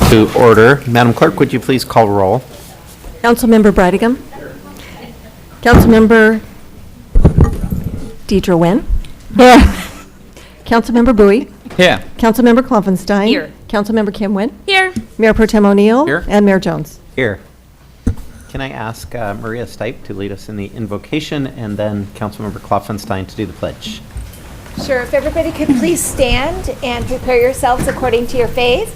to order. Madam Clerk, would you please call roll? Councilmember Brightingham. Councilmember Deidre Nguyen. Here. Councilmember Bowie. Here. Councilmember Klopfenstein. Here. Councilmember Kim Nguyen. Here. Mayor Pro Tem O'Neill. Here. And Mayor Jones. Here. Can I ask Maria Stipe to lead us in the invocation and then Councilmember Klopfenstein to do the pledge? Sure, if everybody could please stand and prepare yourselves according to your faith.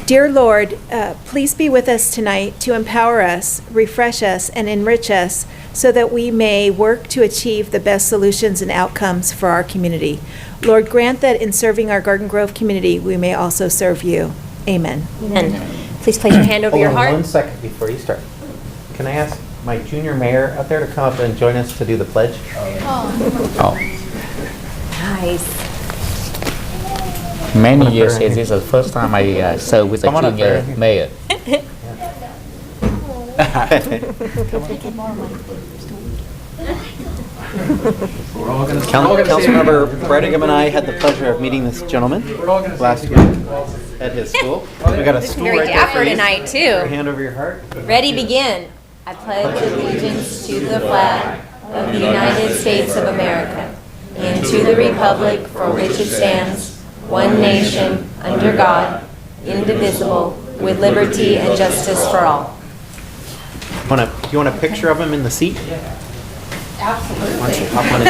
Dear Lord, please be with us tonight to empower us, refresh us, and enrich us so that we may work to achieve the best solutions and outcomes for our community. Lord, grant that in serving our Garden Grove community, we may also serve you. Amen. Amen. Please place your hand over your Hold on heart. 1 second before you start. Can I ask my junior mayor out there to come up and join us to do the pledge? Oh. Nice. Many years, it is the first time I serve with a Come on up, junior Barry. mayor. Councilmember Brightingham and I had the pleasure of meeting this gentleman last week at his school. We got a stool Very right there dapper for you. tonight, Put your too. hand over your heart. Ready, begin. I pledge allegiance to the flag of the United States of America and to the republic for which it stands, one nation, under God, indivisible, with liberty and justice for all. You want a picture of him in the seat? Absolutely. Why don't you hop on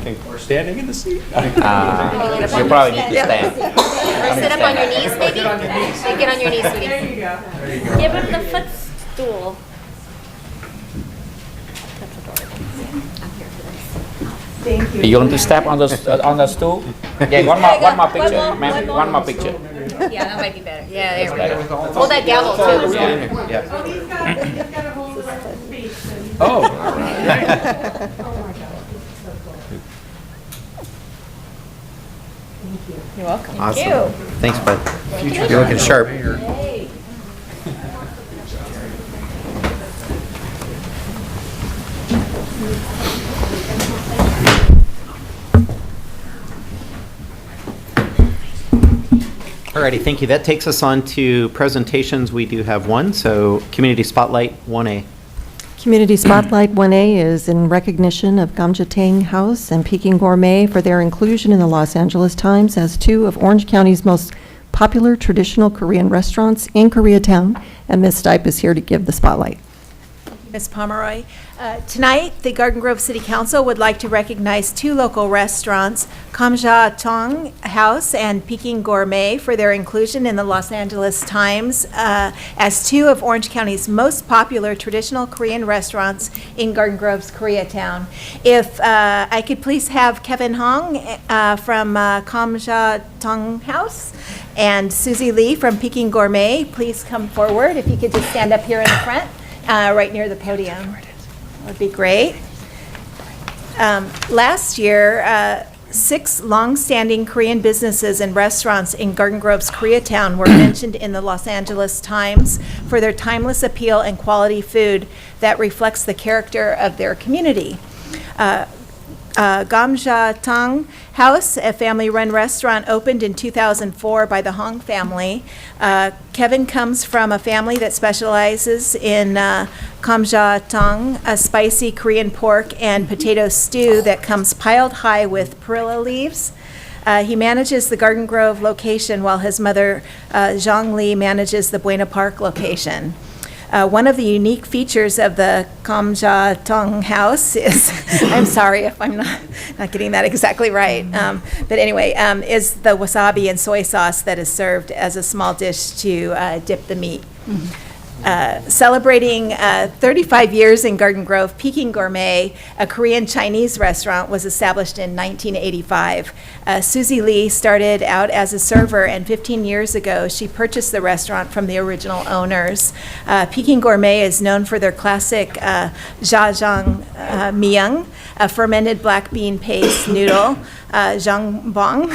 in? We're standing in the seat. You probably need to stand. Or sit up on your knees, maybe? Get on your knees, sweetie. There you go. Give him the footstool. You want to step on the stool? Yeah, one more picture, One more, ma'am. One more picture. Yeah, that might be better. Yeah, there we go. Hold that gavel, too. Yeah. Oh. You're welcome. Awesome. Thanks, bud. You're looking sharp. Alrighty, thank you. That takes us on to presentations. We do have one, so Community Spotlight 1A. Community Spotlight 1A is in recognition of Gamja Tang House and Peking Gourmet for their inclusion in the Los Angeles Times as two of Orange County's most popular traditional Korean restaurants in Koreatown. And Ms. Stipe is here to give the spotlight. Ms. Pomeroy. Tonight, the Garden Grove City Council would like to recognize two local restaurants, Kamja Tong House and Peking Gourmet, for their inclusion in the Los Angeles Times as two of Orange County's most popular traditional Korean restaurants in Garden Grove's Koreatown. If I could please have Kevin Hong from Kamja Tong House and Susie Lee from Peking Gourmet, please come forward. If you could just stand up here in the front. Right near the podium. Would be great. Last year, 6 long-standing Korean businesses and restaurants in Garden Grove's Koreatown were mentioned in the Los Angeles Times for their timeless appeal and quality food that reflects the character of their community. Gamja Tang House, a family-run restaurant, opened in 2004 by the Hong family. Kevin comes from a family that specializes in Gamja Tang, a spicy Korean pork and potato stew that comes piled high with perilla leaves. He manages the Garden Grove location while his mother, Zhang Li, manages the Buena Park location. One of the unique features of the Kamja Tong House is, I'm sorry if I'm not getting that exactly right, but anyway, is the wasabi and soy sauce that is served as a small dish to dip the meat. Celebrating 35 years in Garden Grove, Peking Gourmet, a Korean Chinese restaurant, was established in 1985. Susie Lee started out as a server, and 15 years ago, she purchased the restaurant from the original owners. Peking Gourmet is known for their classic jajang miang, a fermented black bean paste noodle, jangbong,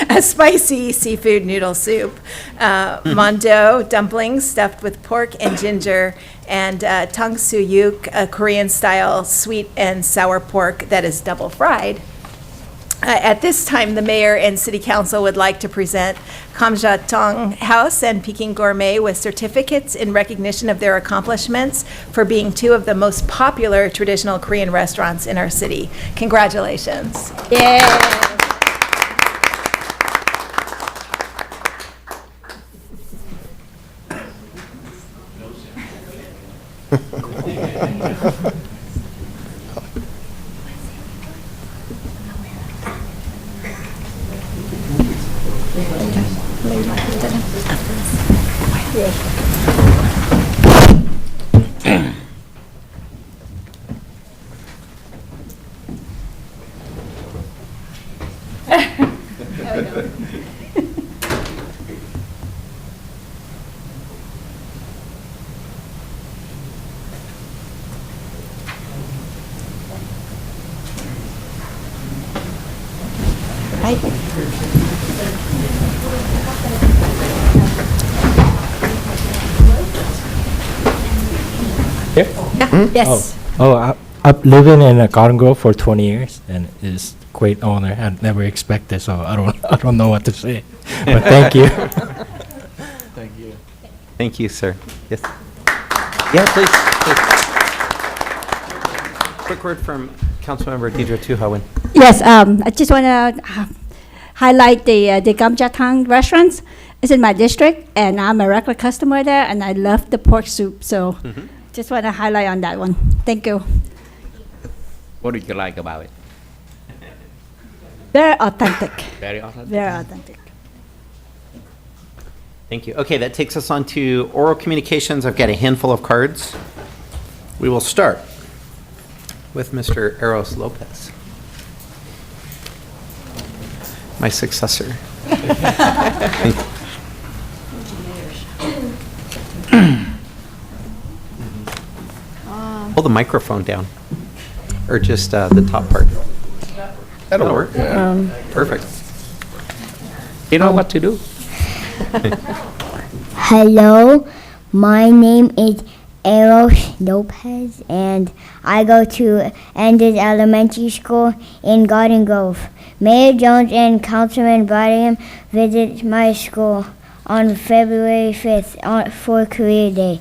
a spicy seafood noodle soup, mondo dumplings stuffed with pork and ginger, and tung suyuk, a Korean-style sweet and sour pork that is double fried. At this time, the mayor and city council would like to present Kamja Tong House and Peking Gourmet with certificates in recognition of their accomplishments for being two of the most popular traditional Korean restaurants in our city. Congratulations. Yes. I've living in a Garden Grove for 20 years, and it's great honor. I never expected, so I don't know what to say. But thank you. Thank you, sir. Yes. Yeah, please. Quick word from Councilmember Deidre Tuhawen. Yes, I just want to highlight the Gamjatang restaurants. It's in my district, and I'm a regular customer there, and I love the pork soup. So just want to highlight on that one. Thank you. What did you like about it? Very authentic. Very awesome. Very authentic. Thank you. Okay, that takes us on to oral communications. I've got a handful of cards. We will start with Mr. Eros Lopez, my successor. Pull the microphone down, or just the top part. That'll work. Perfect. You know what to do? Hello, my name is Eros Lopez, and I go to Ended Elementary School in Garden Grove. Mayor Jones and Councilman Bariam visit my school on February 5th for Career Day.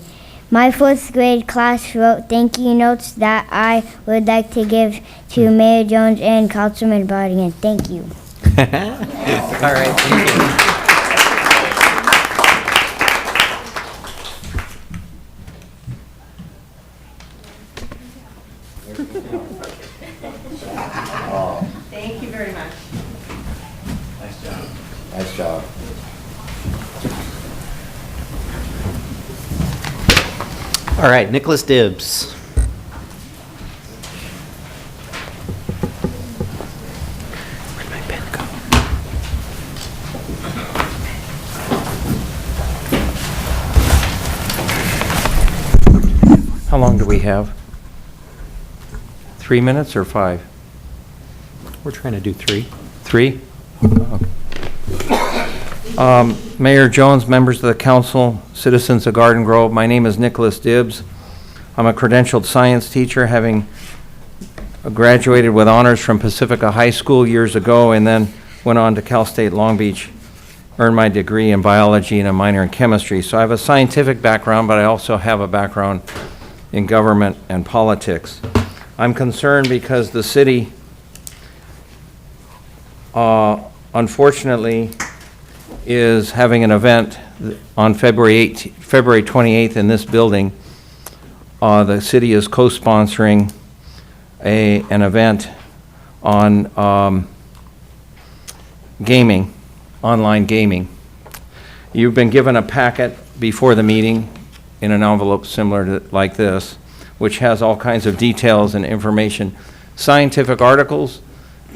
My fourth grade class wrote thank you notes that I would like to give to Mayor Jones and Councilman Bariam. Thank you. All right, thank you. Thank you very much. Nice job. All right, Nicholas Dibbs. Where'd my pen go? How long do we have? 3 minutes or 5? We're trying to do 3. 3? Mayor Jones, members of the council, citizens of Garden Grove, my name is Nicholas Dibbs. I'm a credentialed science teacher, having graduated with honors from Pacifica High School years ago, and then went on to Cal State Long Beach, earned my degree in biology and a minor in chemistry. So I have a scientific background, but I also have a background in government and politics. I'm concerned because the city, unfortunately, is having an event on February 28th in this building. The city is co-sponsoring an event on gaming, online gaming. You've been given a packet before the meeting in an envelope similar to like this, which has all kinds of details and information, scientific articles,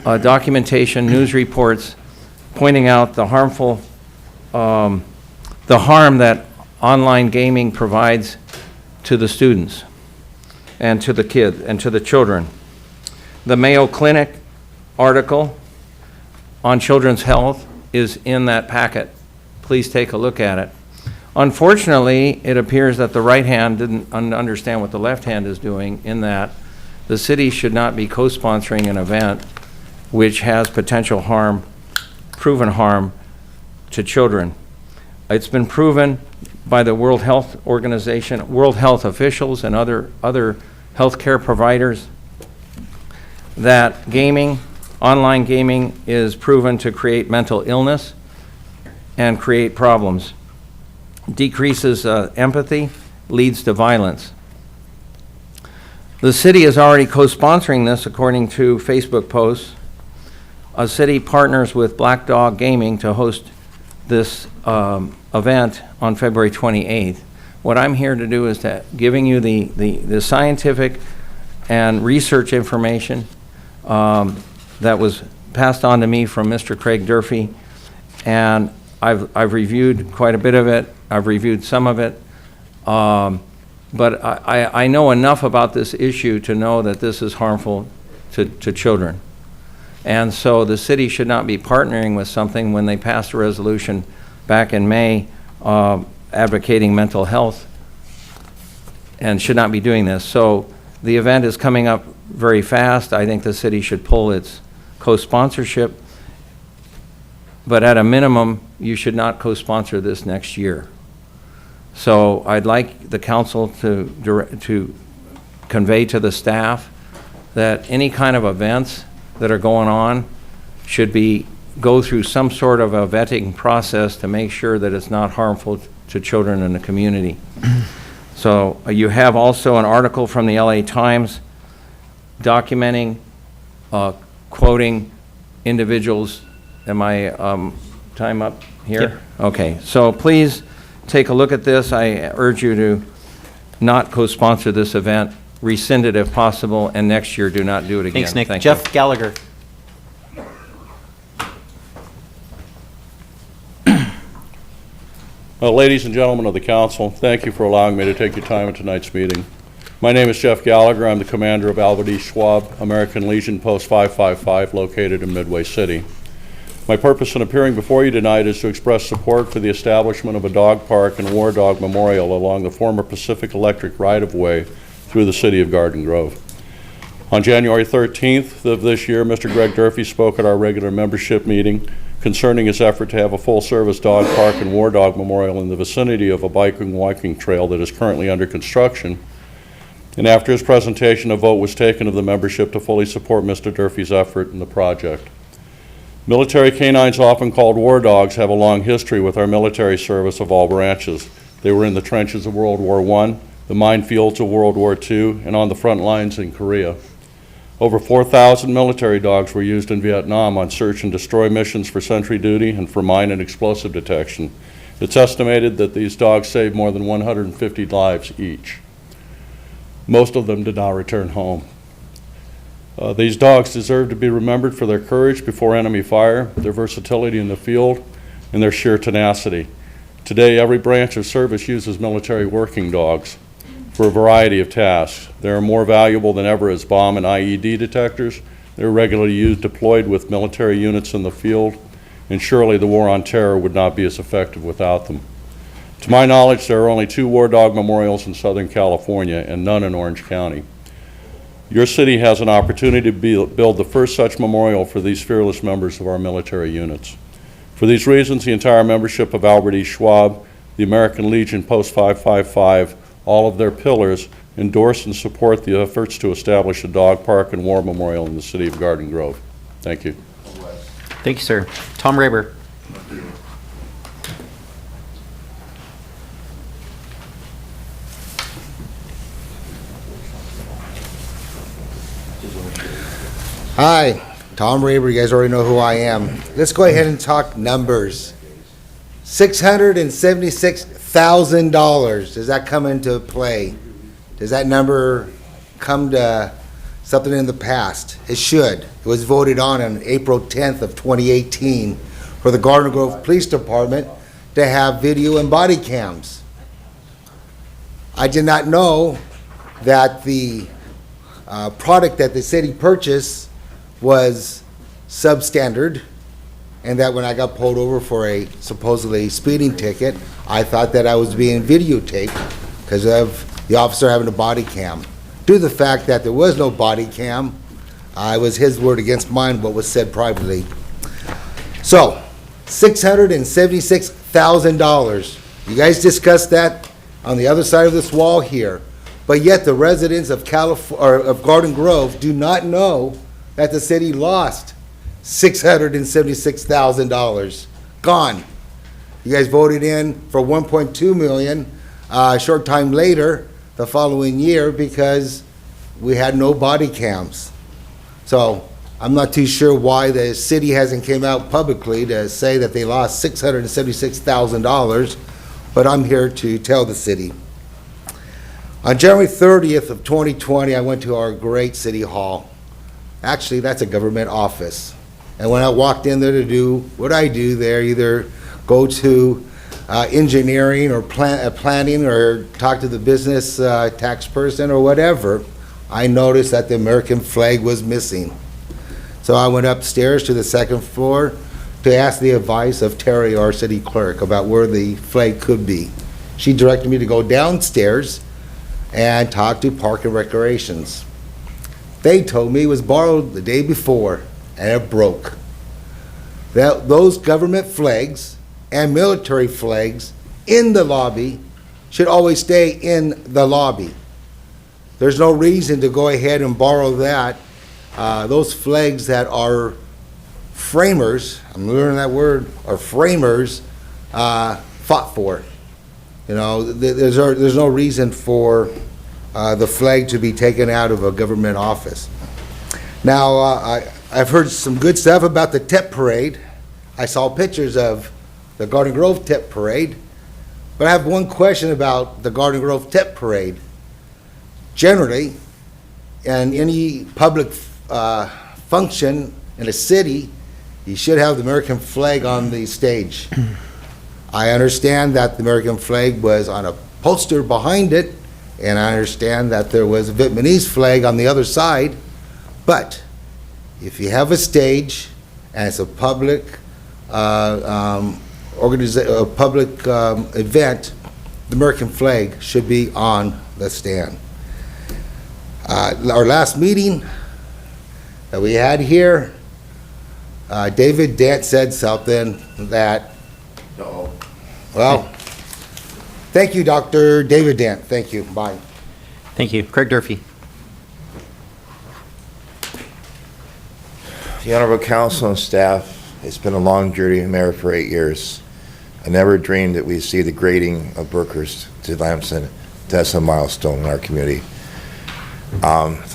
documentation, news reports, pointing out the harm that online gaming provides to the students and to the kids and to the children. The Mayo Clinic article on children's health is in that packet. Please take a look at it. Unfortunately, it appears that the right hand didn't understand what the left hand is doing, in that the city should not be co-sponsoring an event which has potential harm, proven harm to children. It's been proven by the World Health Organization, World Health officials, and other healthcare providers that gaming, online gaming, is proven to create mental illness and create problems. Decreases empathy, leads to violence. The city is already co-sponsoring this, according to Facebook posts. A city partners with Black Dog Gaming to host this event on February 28th. What I'm here to do is to giving you the scientific and research information that was passed on to me from Mr. Craig Durfee, and I've reviewed quite a bit of it. I've reviewed some of it, but I know enough about this issue to know that this is harmful to children. And so the city should not be partnering with something when they passed a resolution back in May advocating mental health, and should not be doing this. So the event is coming up very fast. I think the city should pull its co-sponsorship, but at a minimum, you should not co-sponsor this next year. So I'd like the council to convey to the staff that any kind of events that are going on should go through some sort of a vetting process to make sure that it's not harmful to children in the community. So you have also an article from the LA Times documenting, quoting individuals. Am I time up here? Yep. Okay, so please take a look at this. I urge you to not co-sponsor this event, rescind it if possible, and next year do not do it again. Thanks, Nick. Thank you. Jeff Gallagher. Ladies and gentlemen of the council, thank you for allowing me to take your time at tonight's meeting. My name is Jeff Gallagher. I'm the commander of Albert E. Schwab, American Legion Post 555, located in Midway City. My purpose in appearing before you tonight is to express support for the establishment of a dog park and war dog memorial along the former Pacific Electric right-of-way through the city of Garden Grove. On January 13th of this year, Mr. Greg Durfee spoke at our regular membership meeting concerning his effort to have a full-service dog park and war dog memorial in the vicinity of a biking and walking trail that is currently under construction. And after his presentation, a vote was taken of the membership to fully support Mr. Durfee's effort in the project. Military canines, often called war dogs, have a long history with our military service of all branches. They were in the trenches of World War I, the minefields of World War II, and on the front lines in Korea. Over 4,000 military dogs were used in Vietnam on search and destroy missions for sentry duty and for mine and explosive detection. It's estimated that these dogs saved more than 150 lives each. Most of them did not return home. These dogs deserve to be remembered for their courage before enemy fire, their versatility in the field, and their sheer tenacity. Today, every branch of service uses military working dogs for a variety of tasks. They are more valuable than ever as bomb and IED detectors. They're regularly deployed with military units in the field, and surely the war on terror would not be as effective without them. To my knowledge, there are only 2 war dog memorials in Southern California and none in Orange County. Your city has an opportunity to build the first such memorial for these fearless members of our military units. For these reasons, the entire membership of Albert E. Schwab, the American Legion Post 555, all of their pillars, endorse and support the efforts to establish a dog park and war memorial in the city of Garden Grove. Thank you. Thank you, sir. Tom Raber. Hi, Tom Raber. You guys already know who I am. Let's go ahead and talk numbers. $676,000. Does that come into play? Does that number come to something in the past? It should. It was voted on April 10th of 2018 for the Garden Grove Police Department to have video and body cams. I did not know that the product that the city purchased was substandard, and that when I got pulled over for a supposedly speeding ticket, I thought that I was being videotaped because of the officer having a body cam. Due to the fact that there was no body cam, It was his word against mine, what was said privately. So, $676,000. You guys discussed that on the other side of this wall here, but yet the residents of of Garden Grove do not know that the city lost $676,000. Gone. You guys voted in for 1.2 million a short time later, the following year, because we had no body cams. So I'm not too sure why the city hasn't came out publicly to say that they lost $676,000, but I'm here to tell the city. On January 30th of 2020, I went to our great city hall. Actually, that's a government office. And when I walked in there to do what I do there, either go to engineering or planning or talk to the business tax person or whatever, I noticed that the American flag was missing. So I went upstairs to the second floor to ask the advice of Terry, our city clerk, about where the flag could be. She directed me to go downstairs and talk to Park and Recreations. They told me it was borrowed the day before and it broke. Those government flags and military flags in the lobby should always stay in the lobby. There's no reason to go ahead and borrow that. Those flags that our framers, I'm learning that word, our framers fought for. You know, there's no reason for the flag to be taken out of a government office. Now, I've heard some good stuff about the TEP parade. I saw pictures of the Garden Grove TEP parade, but I have one question about the Garden Grove TEP parade. Generally, in any public function in a city, you should have the American flag on the stage. I understand that the American flag was on a poster behind it, and I understand that there was a Vietnamese flag on the other side, but if you have a stage and it's a public event, the American flag should be on the stand. Our last meeting that we had here, David Dent said something that, well, thank you, Dr. David Dent. Thank you. Bye. Thank you. Craig Durfee. The Honorable Council and staff, it's been a long journey. I'm mayor for 8 years. I never dreamed that we'd see the grading of Brookhurst to Lamson. That's a milestone in our community.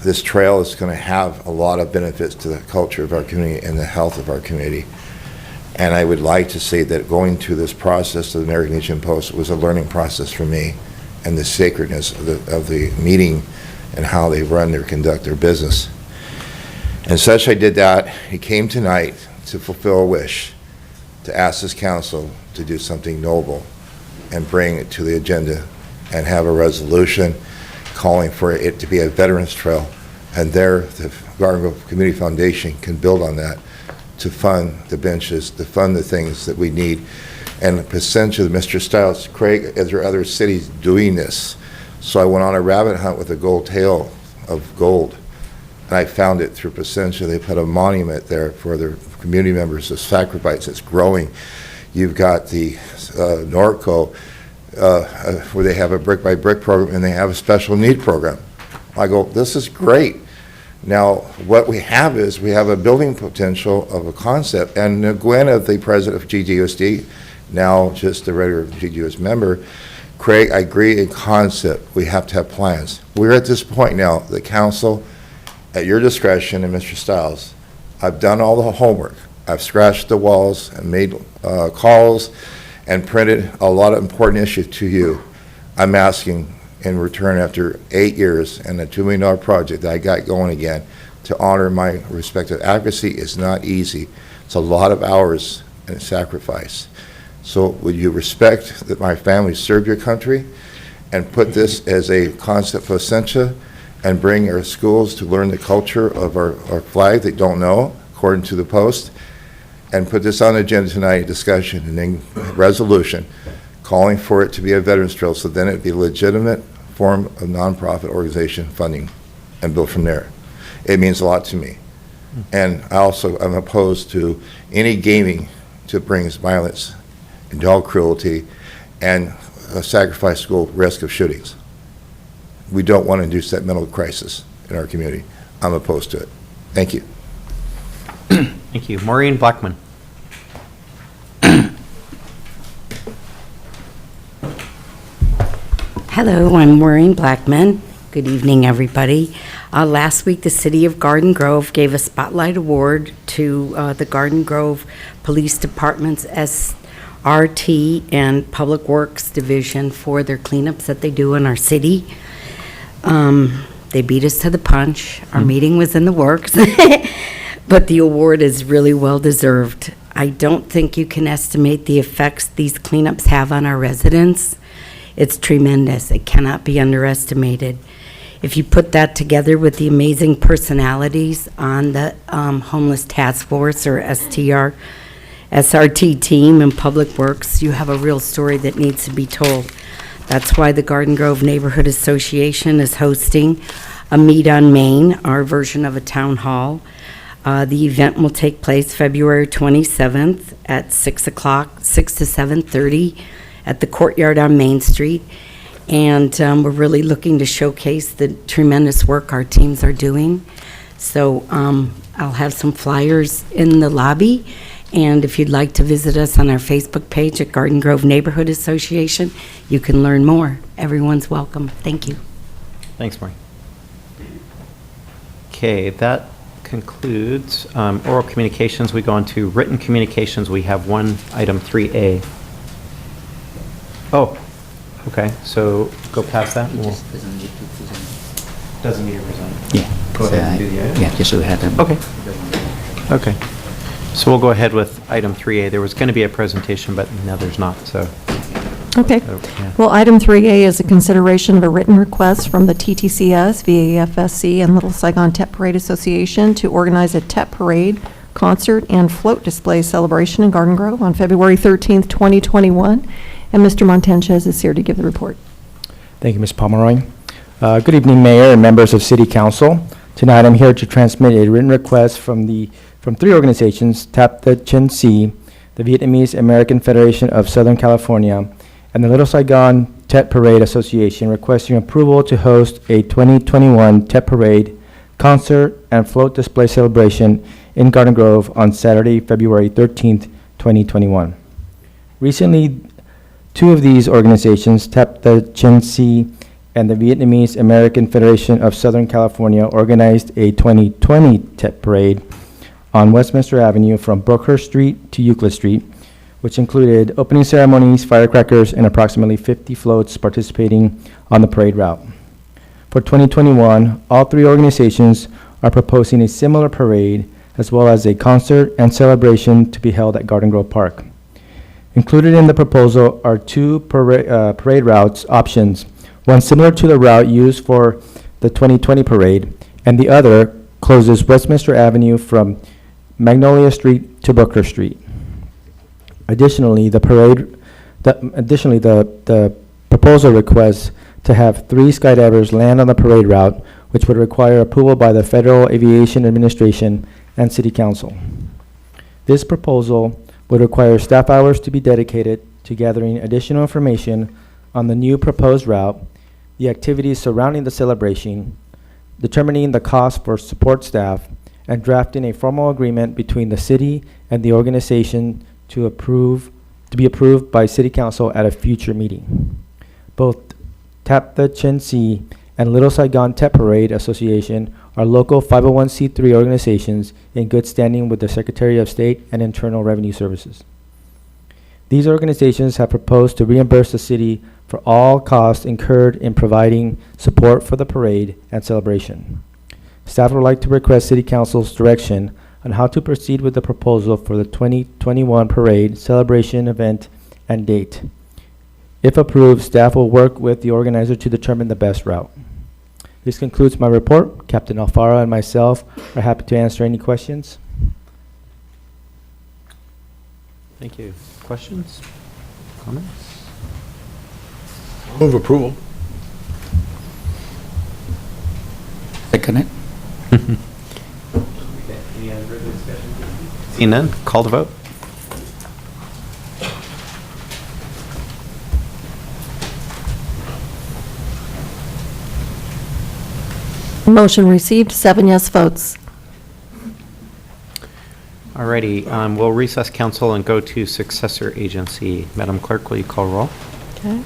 This trail is going to have a lot of benefits to the culture of our community and the health of our community. And I would like to say that going through this process of the American Legion Post was a learning process for me, and the sacredness of the meeting and how they conduct their business. And such I did that. He came tonight to fulfill a wish, to ask this council to do something noble and bring it to the agenda and have a resolution calling for it to be a veterans trail. And there, the Garden Grove Community Foundation can build on that to fund the benches, to fund the things that we need. And essentially, Mr. Stiles, Craig, is there other cities doing this? So I went on a rabbit hunt with a gold tail of gold. And I found it through Placentia. They put a monument there for their community members of sacrifice. It's growing. You've got the Norco, where they have a brick-by-brick program, and they have a special need program. I go, this is great. Now, what we have is we have a building potential of a concept. And Gwen, the president of GGUSD, now just a regular GGUS member, Craig, I agree in concept. We have to have plans. We're at this point now, the council, at your discretion, and Mr. Stiles, I've done all the homework. I've scratched the walls and made calls and printed a lot of important issues to you. I'm asking in return, after 8 years and a $2 million project that I got going again, to honor my respective advocacy is not easy. It's a lot of hours and sacrifice. So would you respect that my family served your country and put this as a concept for Placentia and bring our schools to learn the culture of our flag they don't know, according to the Post, and put this on the agenda tonight, discussion and then resolution, calling for it to be a veterans trail, so then it'd be a legitimate form of nonprofit organization funding and build from there. It means a lot to me. And I also am opposed to any gaming that brings violence and dog cruelty and sacrifice school risk of shootings. We don't want to induce that mental crisis in our community. I'm opposed to it. Thank you. Thank you. Maureen Blackman. Hello, I'm Maureen Blackman. Good evening, everybody. Last week, the City of Garden Grove gave a Spotlight Award to the Garden Grove Police Department's SRT and Public Works Division for their cleanups that they do in our city. They beat us to the punch. Our meeting was in the works, but the award is really well-deserved. I don't think you can estimate the effects these cleanups have on our residents. It's tremendous. It cannot be underestimated. If you put that together with the amazing personalities on the Homeless Task Force or SRT team and Public Works, you have a real story that needs to be told. That's why the Garden Grove Neighborhood Association is hosting a Meet on Main, our version of a town hall. The event will take place February 27th at 6 to 7:30 at the Courtyard on Main Street. And we're really looking to showcase the tremendous work our teams are doing. So I'll have some flyers in the lobby. And if you'd like to visit us on our Facebook page at Garden Grove Neighborhood Association, you can learn more. Everyone's welcome. Thank you. Thanks, Maureen. Okay, that concludes oral communications. We go on to written communications. We have one item 3A. Oh, okay, so go past that. And doesn't need to present. Yeah. Go ahead and do the item. Yeah, just so we have them. Okay. Okay. So we'll go ahead with item 3A. There was going to be a presentation, but now there's not, so. Okay. Yeah. Well, item 3A is a consideration of a written request from the TTCS, VAFSC, and Little Saigon Tet Parade Association to organize a Tet Parade, concert, and float display celebration in Garden Grove on February 13th, 2021. And Mr. Montanchez is here to give the report. Thank you, Ms. Pomeroy. Good evening, Mayor and members of City Council. Tonight, I'm here to transmit a written request from three organizations, Tap the Chin Si, the Vietnamese American Federation of Southern California, and the Little Saigon Tet Parade Association, requesting approval to host a 2021 Tet Parade, concert, and float display celebration in Garden Grove on Saturday, February 13th, 2021. Recently, two of these organizations, Tap the Chin Si and the Vietnamese American Federation of Southern California, organized a 2020 Tet Parade on Westminster Avenue from Brookhurst Street to Euclid Street, which included opening ceremonies, firecrackers, and approximately 50 floats participating on the parade route. For 2021, all three organizations are proposing a similar parade, as well as a concert and celebration to be held at Garden Grove Park. Included in the proposal are two parade routes options, one similar to the route used for the 2020 parade, and the other closes Westminster Avenue from Magnolia Street to Booker Street. Additionally, the proposal requests to have 3 skydivers land on the parade route, which would require approval by the Federal Aviation Administration and City Council. This proposal would require staff hours to be dedicated to gathering additional information on the new proposed route, the activities surrounding the celebration, determining the cost for support staff, and drafting a formal agreement between the city and the organization to be approved by City Council at a future meeting. Both Tap the Chin Si and Little Saigon Tet Parade Association are local 501c3 organizations in good standing with the Secretary of State and Internal Revenue Services. These organizations have proposed to reimburse the city for all costs incurred in providing support for the parade and celebration. Staff would like to request City Council's direction on how to proceed with the proposal for the 2021 parade, celebration event, and date. If approved, staff will work with the organizer to determine the best route. This concludes my report. Captain Alfaro and myself are happy to answer any questions. Thank you. Questions? Comments? Move approval. Second it. Any other discussion? Seeing none, call to vote. Motion received, 7 yes votes. Alrighty, we'll recess council and go to successor agency. Madam Clerk, will you call roll? Okay.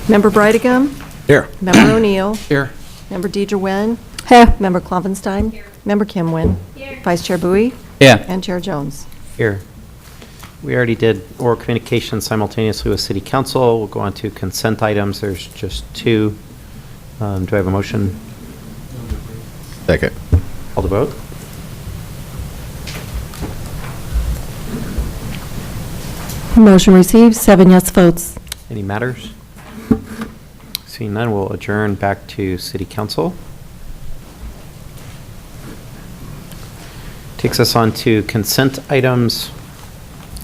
Member Brightigam. Here. Member O'Neill. Here. Member Deidre Wen. Here. Member Klopfenstein. Member Kim Wen. Vice Chair Bowie. Yeah. And Chair Jones. Here. We already did oral communication simultaneously with City Council. We'll go on to consent items. There's just 2. Do I have a motion? Second. Call to vote. Motion received, 7 yes votes. Any matters? Seeing none, we'll adjourn back to City Council. Takes us on to consent items.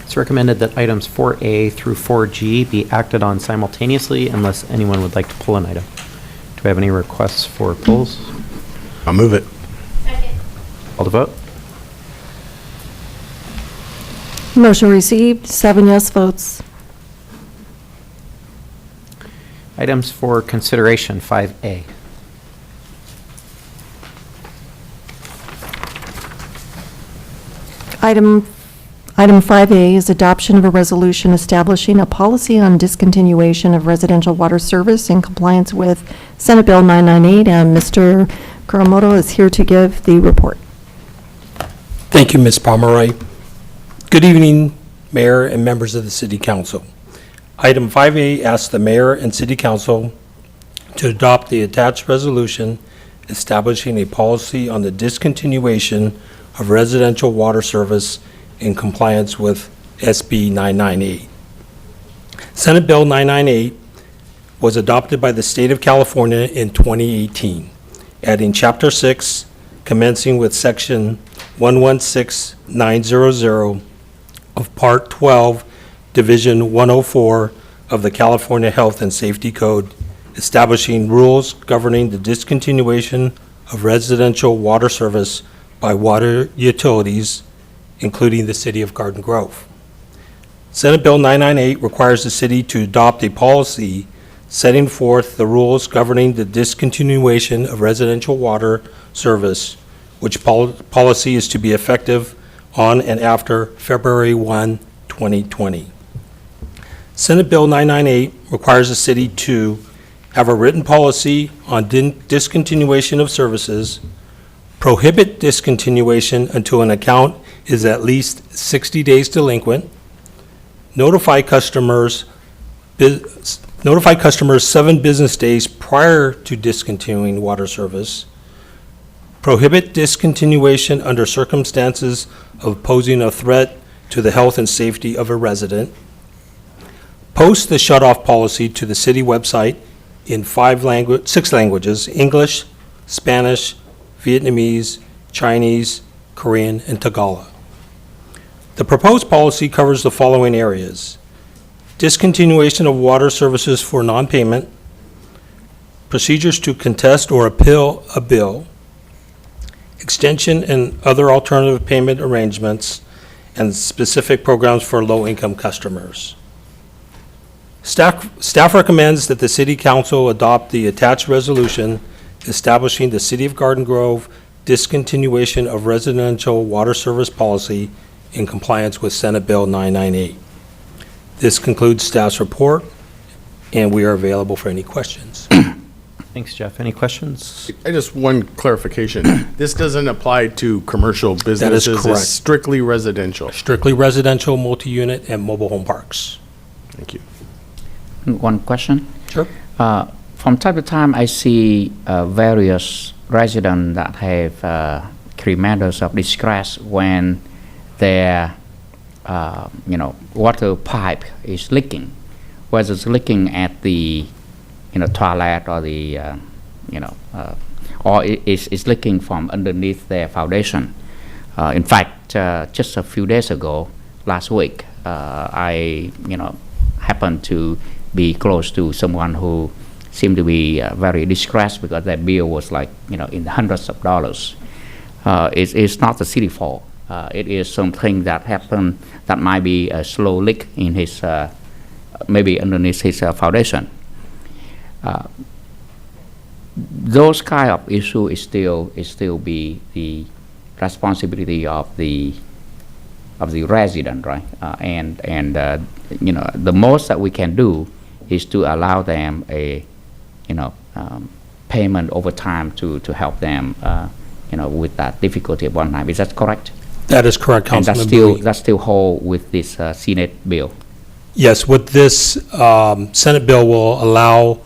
It's recommended that items 4A through 4G be acted on simultaneously unless anyone would like to pull an item. Do we have any requests for pulls? I'll move it. Call to vote. Motion received, 7 yes votes. Items for consideration, 5A. Item 5A is adoption of a resolution establishing a policy on discontinuation of residential water service in compliance with Senate Bill 998, and Mr. Kuramoto is here to give the report. Thank you, Ms. Pomeroy. Good evening, Mayor and members of the City Council. Item 5A asks the Mayor and City Council to adopt the attached resolution establishing a policy on the discontinuation of residential water service in compliance with SB 998. Senate Bill 998 was adopted by the State of California in 2018, adding Chapter 6, commencing with Section 116900 of Part 12, Division 104 of the California Health and Safety Code, establishing rules governing the discontinuation of residential water service by water utilities, including the City of Garden Grove. Senate Bill 998 requires the city to adopt a policy setting forth the rules governing the discontinuation of residential water service, which policy is to be effective on and after February 1, 2020. Senate Bill 998 requires the city to have a written policy on discontinuation of services, prohibit discontinuation until an account is at least 60 days delinquent, notify customers 7 business days prior to discontinuing water service, prohibit discontinuation under circumstances of posing a threat to the health and safety of a resident, post the shutoff policy to the city website in 6 languages: English, Spanish, Vietnamese, Chinese, Korean, and Tagalog. The proposed policy covers the following areas: discontinuation of water services for non-payment, procedures to contest or appeal a bill, extension and other alternative payment arrangements, and specific programs for low-income customers. Staff recommends that the City Council adopt the attached resolution establishing the City of Garden Grove discontinuation of residential water service policy in compliance with Senate Bill 998. This concludes staff's report, and we are available for any questions. Thanks, Jeff. Any questions? I just one clarification. This doesn't apply to commercial businesses. correct. It's strictly residential. Strictly residential, multi-unit, and mobile home parks. Thank you. One question. Sure. From time to time, I see various residents that have tremendous of distress when their, water pipe is leaking, whether it's leaking at the, toilet or the, or it's leaking from underneath their foundation. In fact, just a few days ago, last week, I, happened to be close to someone who seem to be very distressed because their bill was like, in the hundreds of dollars. It's not the city fault. It is something that happened that might be a slow leak in his, maybe underneath his foundation. Those kind of issue is still be the responsibility of the resident, right? The most that we can do is to allow them a payment over time to help them with that difficulty at one time. Is that correct? That is correct, And Councilman Bowie. that's still hold with this Senate bill. Yes, with this, Senate bill will allow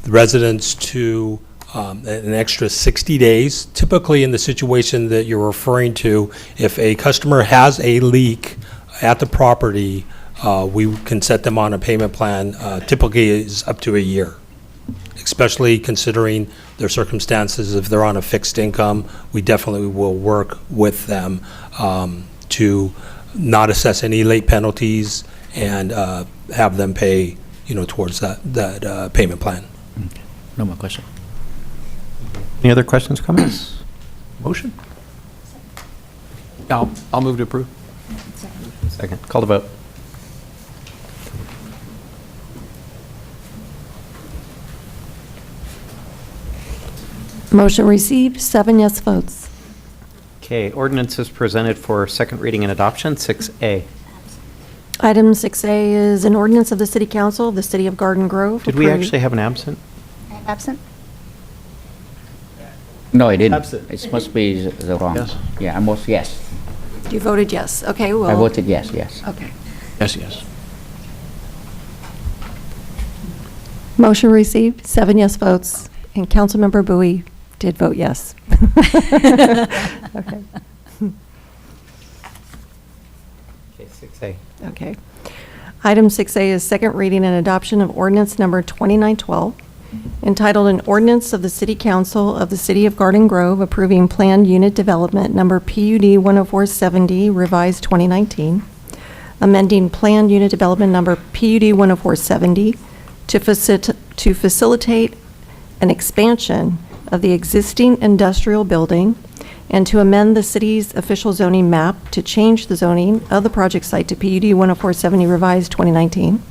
the residents to, an extra 60 days. Typically, in the situation that you're referring to, if a customer has a leak at the property, we can set them on a payment plan. Typically, is up to a year, especially considering their circumstances. If they're on a fixed income, we definitely will work with them to not assess any late penalties and have them pay, towards that payment plan. Okay. No more question. Any other questions, comments? Motion? I'll move to approve. Second. Call the vote. Motion received, 7 yes votes. Okay, ordinance is presented for second reading and adoption, 6A. Item 6A is an ordinance of the City Council of the City of Garden Grove. Did we approving- actually have an absent? Absent? No, I didn't. Absent. It must be the wrong. Yes. Yeah, almost yes. You voted yes. Okay, well. I voted yes, yes. Okay. Yes. Motion received, 7 yes votes, and Councilmember Bowie did vote yes. Okay. Okay, 6A. Okay. Item 6A is second reading and adoption of ordinance number 2912, entitled An Ordinance of the City Council of the City of Garden Grove approving planned unit development number PUD 10470 revised 2019, amending planned unit development number PUD 10470 to facilitate an expansion of the existing industrial building and to amend the city's official zoning map to change the zoning of the project site to PUD 10470 revised 2019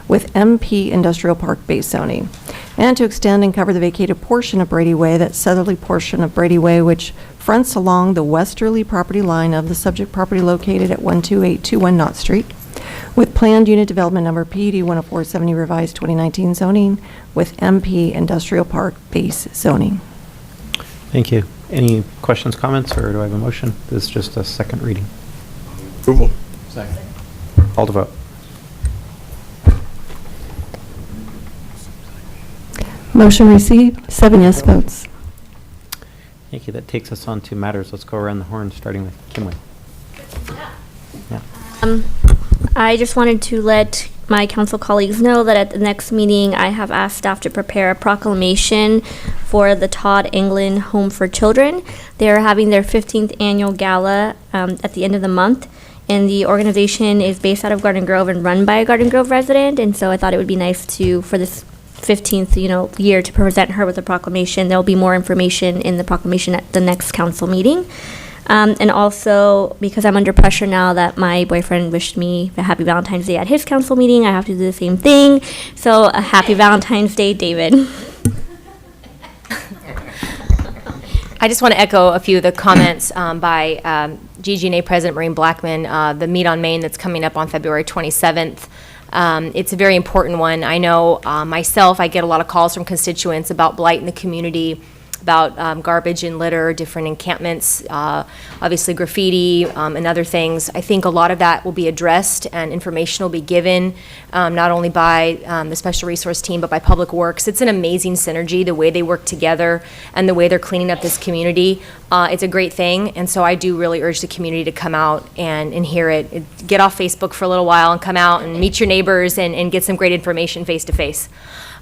with MP Industrial Park base zoning, and to extend and cover the vacated portion of Brady Way, that southerly portion of Brady Way which fronts along the westerly property line of the subject property located at 12821 Knott Street, with planned unit development number PUD 10470 revised 2019 zoning with MP Industrial Park base zoning. Thank you. Any questions, comments, or do I have a motion? This is just a second reading. Approval. Second. Call to vote. Motion received, 7 yes votes. Thank you. That takes us on to matters. Let's go around the horn, starting with Kinway. Yeah. I just wanted to let my council colleagues know that at the next meeting, I have asked staff to prepare a proclamation for the Todd England Home for Children. They're having their 15th annual gala at the end of the month, and the organization is based out of Garden Grove and run by a Garden Grove resident, and so I thought it would be nice to, for this 15th year, to present her with a proclamation. There'll be more information in the proclamation at the next council meeting. And also, because I'm under pressure now that my boyfriend wished me a happy Valentine's Day at his council meeting, I have to do the same thing. So, a happy Valentine's Day, David. I just want to echo a few of the comments by GG&A President Maureen Blackman, the Meet on Main that's coming up on February 27th. It's a very important one. I know myself, I get a lot of calls from constituents about blight in the community, about garbage and litter, different encampments, obviously graffiti, and other things. I think a lot of that will be addressed and information will be given, not only by the Special Resource Team, but by Public Works. It's an amazing synergy, the way they work together and the way they're cleaning up this community. It's a great thing, and so I do really urge the community to come out and hear it. Get off Facebook for a little while and come out and meet your neighbors and get some great information face to face.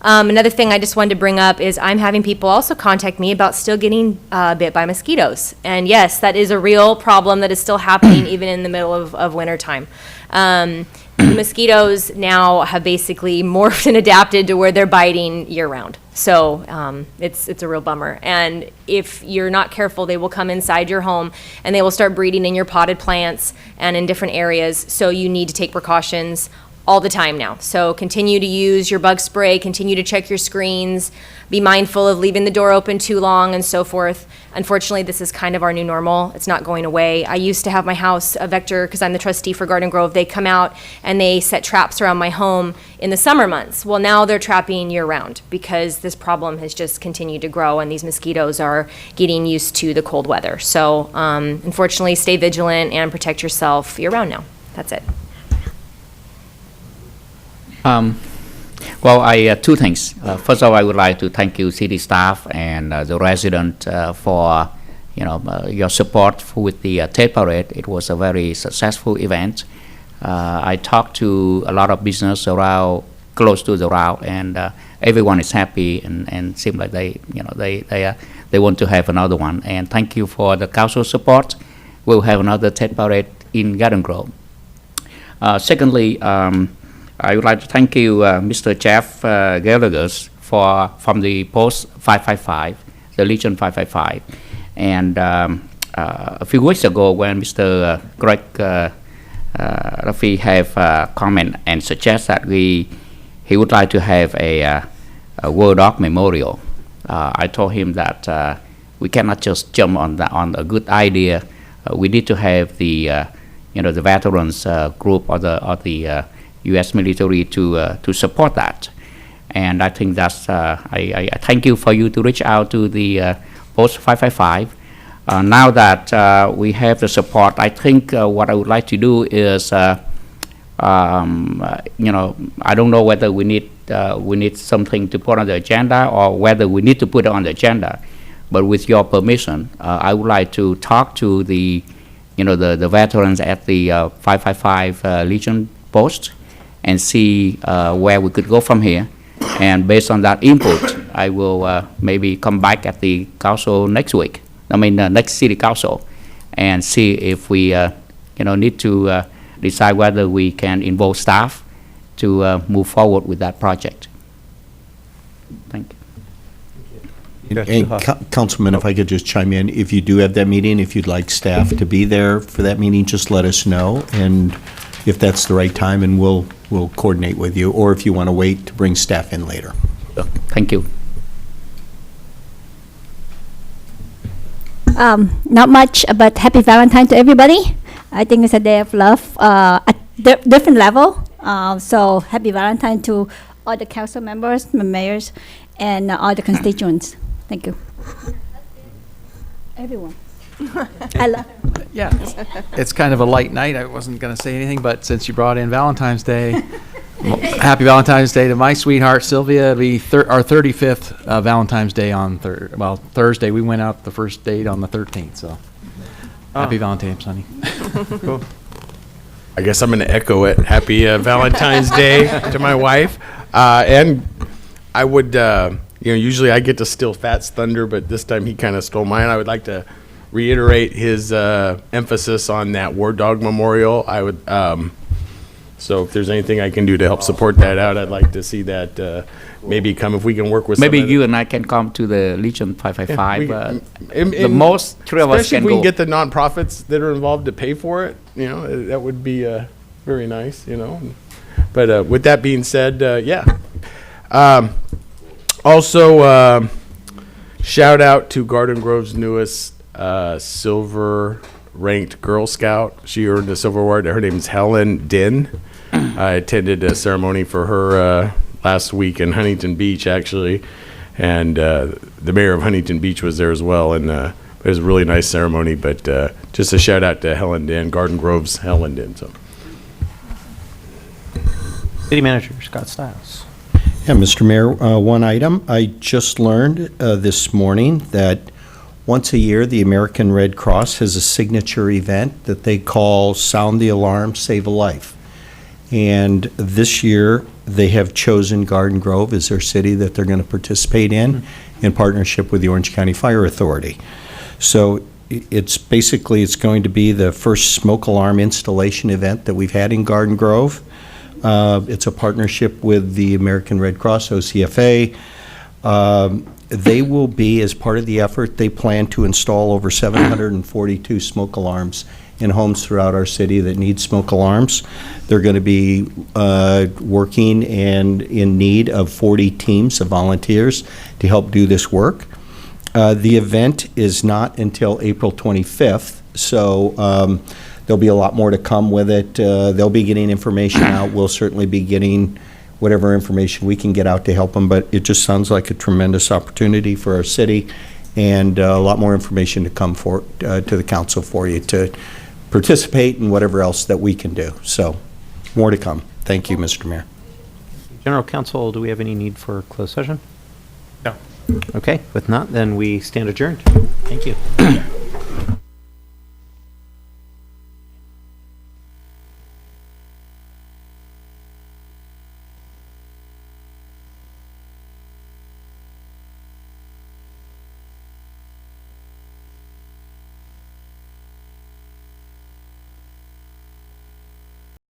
Another thing I just wanted to bring up is I'm having people also contact me about still getting bit by mosquitoes. And yes, that is a real problem that is still happening even in the middle of winter time. The mosquitoes now have basically morphed and adapted to where they're biting year round. So it's a real bummer. And if you're not careful, they will come inside your home and they will start breeding in your potted plants and in different areas. So you need to take precautions all the time now. So continue to use your bug spray, continue to check your screens, be mindful of leaving the door open too long and so forth. Unfortunately, this is kind of our new normal. It's not going away. I used to have my house, a Vector, because I'm the trustee for Garden Grove, they come out and they set traps around my home in the summer months. Well, now they're trapping year round because this problem has just continued to grow and these mosquitoes are getting used to the cold weather. So unfortunately, stay vigilant and protect yourself year round now. That's it. Well, two things. First of all, I would like to thank you, city staff and the resident for your support with the Tate Parade. It was a very successful event. I talked to a lot of business around close to the route, and everyone is happy and seem like they want to have another one. And thank you for the council support. We'll have another Tate Parade in Garden Grove. Secondly, I would like to thank you, Mr. Jeff Gallagher, from the Post 555, the Legion 555. And a few weeks ago, when Mr. Greg Rafi have comment and suggest that he would like to have a World Dog Memorial, I told him that we cannot just jump on a good idea. We need to have the the veterans group or the U.S. military to support that, and I think that's. I thank you for you to reach out to the Post 555. Now that we have the support, I think what I would like to do is, I don't know whether we need something to put on the agenda or whether we need to put it on the agenda, but with your permission, I would like to talk to the veterans at the 555 Legion Post and see where we could go from here. And based on that input, I will maybe come back at the council next week. Next city council, and see if we need to decide whether we can involve staff to move forward with that project. Thank you. And Councilman, if I could just chime in, if you do have that meeting, if you'd like staff to be there for that meeting, just let us know, and if that's the right time, and we'll coordinate with you, or if you want to wait to bring staff in later. Thank you. Not much, but happy Valentine to everybody. I think it's a day of love at different level. So happy Valentine to all the council members, the mayors, and all the constituents. Thank you. Everyone. I love it. Yeah, it's kind of a light night. I wasn't going to say anything, but since you brought in Valentine's Day, happy Valentine's Day to my sweetheart, Sylvia. It'll be our 35th Valentine's Day on Thursday. We went out the first date on the 13th, so happy Valentine's, honey. Cool. I guess I'm going to echo it. Happy Valentine's Day to my wife. And I would, usually I get to steal Fat's thunder, but this time he kind of stole mine. I would like to reiterate his emphasis on that War Dog Memorial. I would, so if there's anything I can do to help support that out, I'd like to see that maybe come, if we can work with maybe some you and I can come to the Legion 555. the most three of us especially can if we go. can get the nonprofits that are involved to pay for it, that would be very nice, But with that being said, yeah. Also, shout out to Garden Grove's newest silver ranked Girl Scout. She earned a silver award. Her name is Helen Din. I attended a ceremony for her last week in Huntington Beach, actually, and the mayor of Huntington Beach was there as well, and it was a really nice ceremony. But just a shout out to Helen Din, Garden Grove's Helen Din. So, City Manager Scott Stiles. Yeah, Mr. Mayor, one item. I just learned this morning that once a year, the American Red Cross has a signature event that they call Sound the Alarm, Save a Life. And this year, they have chosen Garden Grove as their city that they're going to participate in partnership with the Orange County Fire Authority. So it's going to be the first smoke alarm installation event that we've had in Garden Grove. It's a partnership with the American Red Cross, OCFA. They will be, as part of the effort, they plan to install over 742 smoke alarms in homes throughout our city that need smoke alarms. They're going to be working and in need of 40 teams of volunteers to help do this work. The event is not until April 25th, so there'll be a lot more to come with it. They'll be getting information out. We'll certainly be getting whatever information we can get out to help them, but it just sounds like a tremendous opportunity for our city, and a lot more information to come to the council for you to participate in whatever else that we can do. So, more to come. Thank you, Mr. Mayor. General Counsel, do we have any need for closed session? No. Okay, with not, then we stand adjourned. Thank you.